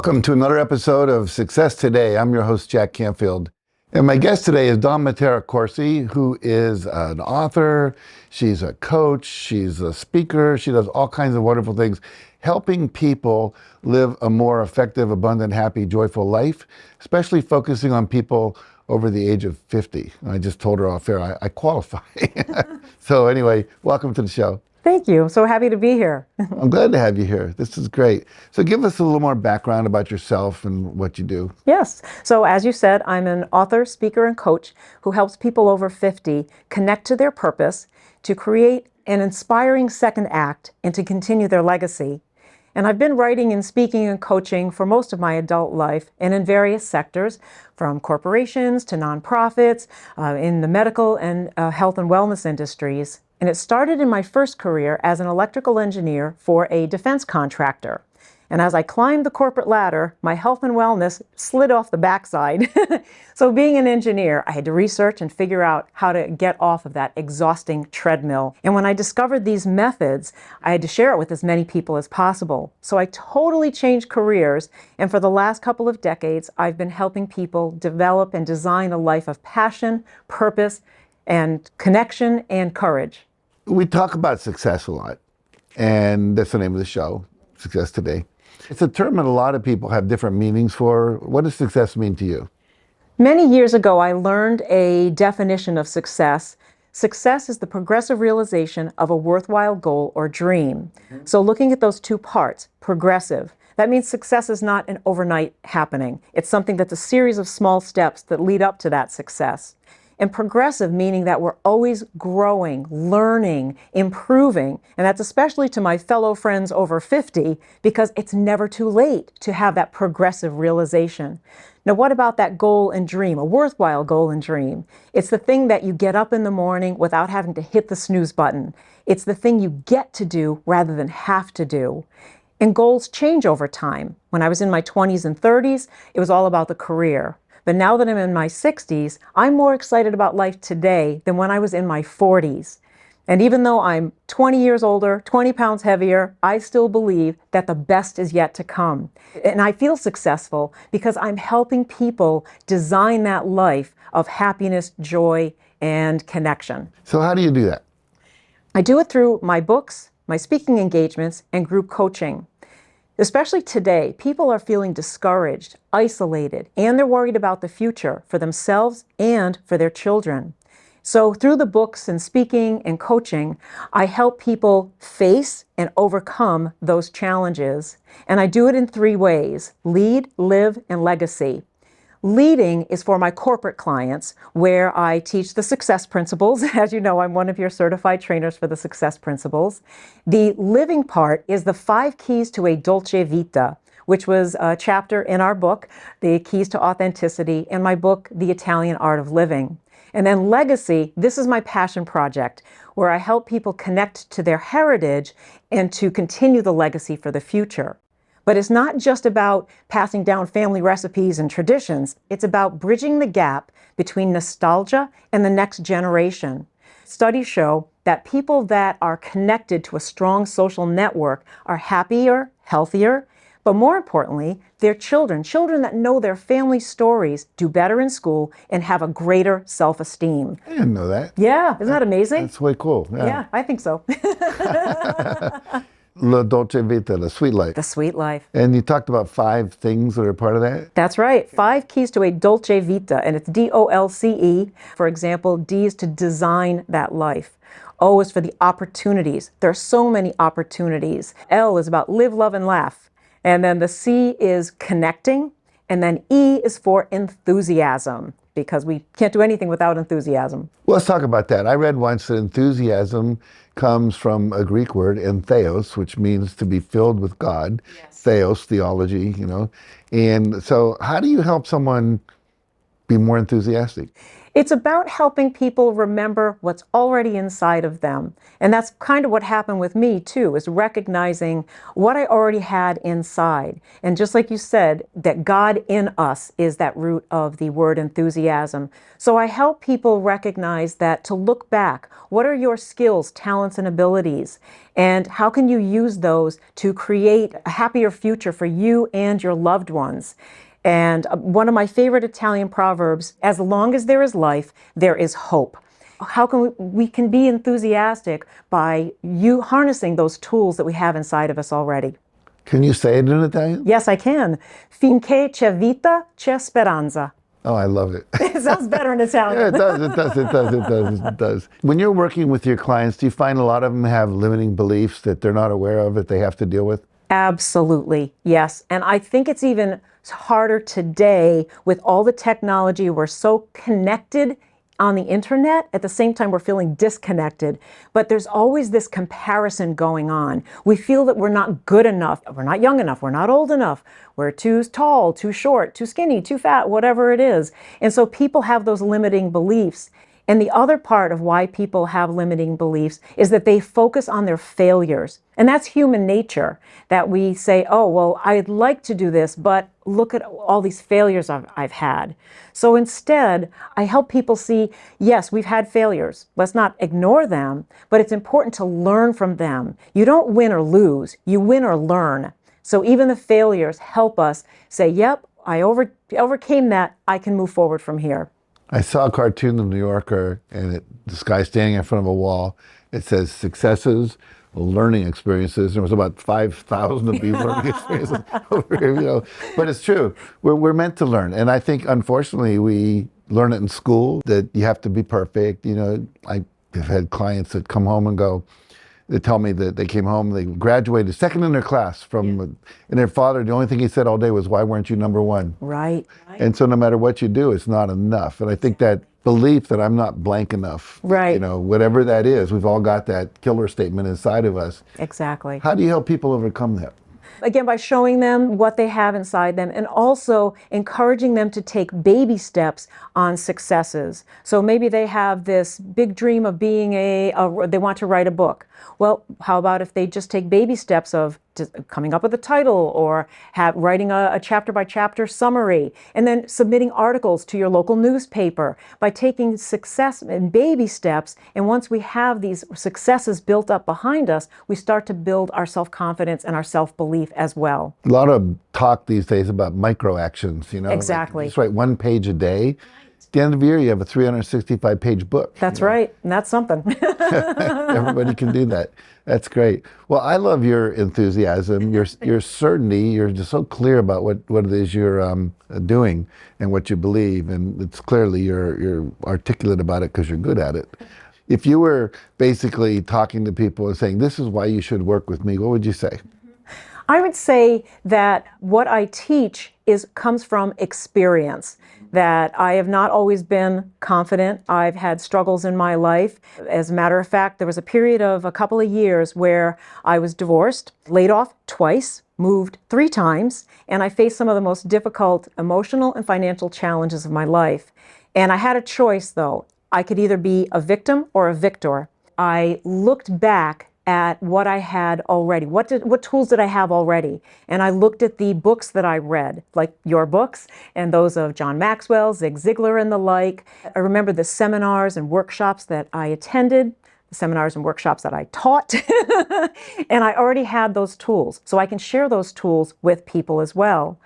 Welcome to another episode of Success Today. I'm your host, Jack Canfield. And my guest today is Mattera Corsi, who is an author, she's a coach, she's a speaker, she does all kinds of wonderful things, helping people live a more effective, abundant, happy, joyful life, especially focusing on people over the age of 50. I just told her off air, I qualify. So anyway, welcome to the show. Thank you. I'm so happy to be here. I'm glad to have you here. This is great. So give us a little more background about yourself and what you do. Yes. So as you said, I'm an author, speaker, and coach who helps people over 50 connect to their purpose, to create an inspiring second act, and to continue their legacy. And I've been writing and speaking and coaching for most of my adult life and in various sectors, from corporations to nonprofits, in the medical and health and wellness industries. And it started in my first career as an electrical engineer for a defense contractor. And as I climbed the corporate ladder, my health and wellness slid off the backside. So being an engineer, I had to research and figure out how to get off of that exhausting treadmill. And when I discovered these methods, I had to share it with as many people as possible. So I totally changed careers. And for the last couple of decades, I've been helping people develop and design a life of passion, purpose, and connection and courage. We talk about success a lot, and that's the name of the show, Success Today. It's a term that a lot of people have different meanings for. What does success mean to you? Many years ago, I learned a definition of success. Success is the progressive realization of a worthwhile goal or dream. So looking at those two parts, progressive, that means success is not an overnight happening. It's something that's a series of small steps that lead up to that success. And progressive, meaning that we're always growing, learning, improving. And that's especially to my fellow friends over 50, because it's never too late to have that progressive realization. Now, what about that goal and dream, a worthwhile goal and dream? It's the thing that you get up in the morning without having to hit the snooze button. It's the thing you get to do rather than have to do. And goals change over time. When I was in my 20s and 30s, it was all about the career. But now that I'm in my 60s, I'm more excited about life today than when I was in my 40s. And even though I'm 20 years older, 20 pounds heavier, I still believe that the best is yet to come. And I feel successful because I'm helping people design that life of happiness, joy, and connection. So how do you do that? I do it through my books, my speaking engagements, and group coaching. Especially today, people are feeling discouraged, isolated, and they're worried about the future for themselves and for their children. So through the books and speaking and coaching, I help people face and overcome those challenges. And I do it in three ways: lead, live, and legacy. Leading is for my corporate clients, where I teach the success principles. As you know, I'm one of your certified trainers for the success principles. The living part is the 5 keys to a dolce vita, which was a chapter in our book, The Keys to Authenticity, and my book, The Italian Art of Living. And then legacy, this is my passion project, where I help people connect to their heritage and to continue the legacy for the future. But it's not just about passing down family recipes and traditions. It's about bridging the gap between nostalgia and the next generation. Studies show that people that are connected to a strong social network are happier, healthier, but more importantly, their children that know their family stories, do better in school and have a greater self-esteem. I didn't know that. Yeah, isn't that amazing? That's way cool. Yeah, I think so. La dolce vita, the sweet life. The sweet life. And you talked about 5 things that are part of that? That's right. 5 keys to a dolce vita, and it's DOLCE. For example, D is to design that life. O is for the opportunities. There are so many opportunities. L is about live, love, and laugh. And then the C is connecting. And then E is for enthusiasm, because we can't do anything without enthusiasm. Well, let's talk about that. I read once that enthusiasm comes from a Greek word, entheos, which means to be filled with God. Yes. Theos, theology, you know. And so how do you help someone be more enthusiastic? It's about helping people remember what's already inside of them. And that's kind of what happened with me too, is recognizing what I already had inside. And just like you said, that God in us is that root of the word enthusiasm. So I help people recognize that, to look back, what are your skills, talents, and abilities? And how can you use those to create a happier future for you and your loved ones? And one of my favorite Italian proverbs, as long as there is life, there is hope. How can we can be enthusiastic by you harnessing those tools that we have inside of us already? Can you say it in Italian? Yes, I can. Finché c'è vita, c'è speranza. Oh, I love it. It sounds better in Italian. Yeah, it does, it does, it does, it does, it does. When you're working with your clients, do you find a lot of them have limiting beliefs that they're not aware of, that they have to deal with? Absolutely, yes. And I think it's even harder today with all the technology. We're so connected on the internet. At the same time, we're feeling disconnected. But there's always this comparison going on. We feel that we're not good enough. We're not young enough. We're not old enough. We're too tall, too short, too skinny, too fat, whatever it is. And so people have those limiting beliefs. And the other part of why people have limiting beliefs is that they focus on their failures. And that's human nature, that we say, oh, well, I'd like to do this, but look at all these failures I've had. So instead, I help people see, yes, we've had failures. Let's not ignore them, but it's important to learn from them. You don't win or lose, you win or learn. So even the failures help us say, yep, I overcame that, I can move forward from here. I saw a cartoon in the New Yorker, and this guy standing in front of a wall. It says successes, learning experiences. There was about 5,000 of these learning experiences over here, you know. But it's true. We're meant to learn. And I think, unfortunately, we learn it in school, that you have to be perfect. You know, I've had clients that come home and go, they tell me that they came home, they graduated second in their class from, and their father, the only thing he said all day was, why weren't you number one? Right. And so no matter what you do, it's not enough. And I think that belief that I'm not blank enough, right, you know, whatever that is, we've all got that killer statement inside of us. Exactly. How do you help people overcome that? Again, by showing them what they have inside them, and also encouraging them to take baby steps on successes. So maybe they have this big dream of being they want to write a book. Well, how about if they just take baby steps of coming up with a title, or writing a chapter by chapter summary, and then submitting articles to your local newspaper, by taking success in baby steps. And once we have these successes built up behind us, we start to build our self-confidence and our self-belief as well. A lot of talk these days about micro actions, you know. Exactly. Like just write 1 page a day. At the end of the year, you have a 365-page book. That's right, and that's something. Everybody can do that. That's great. Well, I love your enthusiasm, your certainty. You're just so clear about what it is you're doing and what you believe, and it's clearly you're articulate about it because you're good at it. If you were basically talking to people and saying, this is why you should work with me, what would you say? I would say that what I teach comes from experience, that I have not always been confident. I've had struggles in my life. As a matter of fact, there was a period of a couple of years where I was divorced, laid off twice, moved 3 times, and I faced some of the most difficult emotional and financial challenges of my life. And I had a choice, though. I could either be a victim or a victor. I looked back at what I had already. What tools did I have already? And I looked at the books that I read, like your books and those of John Maxwell, Zig Ziglar, and the like. I remember the seminars and workshops that I attended, the seminars and workshops that I taught. And I already had those tools, so I can share those tools with people as well.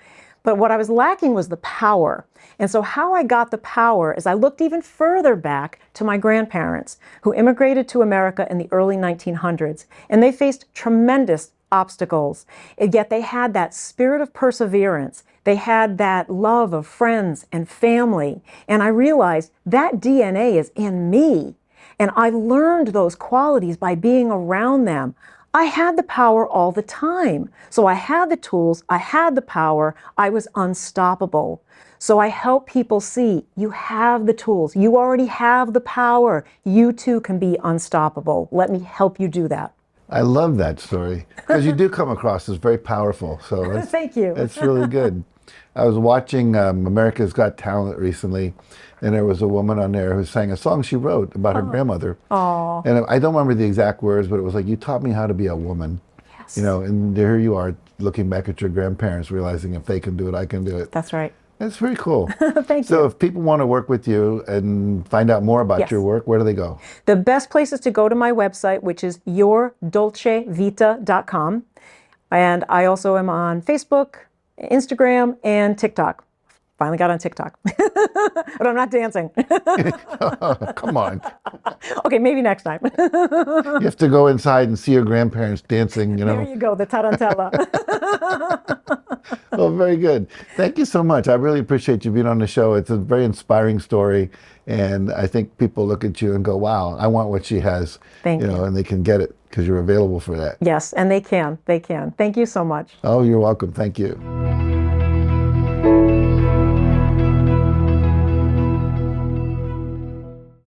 But what I was lacking was the power. And so how I got the power is I looked even further back to my grandparents, who immigrated to America in the early 1900s. And they faced tremendous obstacles. And yet they had that spirit of perseverance. They had that love of friends and family. And I realized that DNA is in me. And I learned those qualities by being around them. I had the power all the time. So I had the tools, I had the power, I was unstoppable. So I help people see, you have the tools, you already have the power, you too can be unstoppable. Let me help you do that. I love that story, because you do come across as very powerful. So Thank you. That's really good. I was watching America's Got Talent recently, and there was a woman on there who sang a song she wrote about her grandmother. Oh, And I don't remember the exact words, but it was like, "You taught me how to be a woman." yes. You know, and here you are looking back at your grandparents, realizing if they can do it, I can do it. That's right. That's very cool. Thank So you. if people want to work with you and find out more about Yes. your work, where do they go? The best place is to go to my website, which is yourdolcevita.com. And I also am on Facebook, Instagram, and TikTok. Finally got on TikTok, but I'm not dancing. Come on. Okay, maybe next time. You have to go inside and see your grandparents dancing, you There know. you go, the tarantella. Well, very good. Thank you so much. I really appreciate you being on the show. It's a very inspiring story. And I think people look at you and go, wow, I want what she has. Thank You know, you. and they can get it because you're available for that. Yes, and they can. They can. Thank you so much. Oh, you're welcome. Thank you.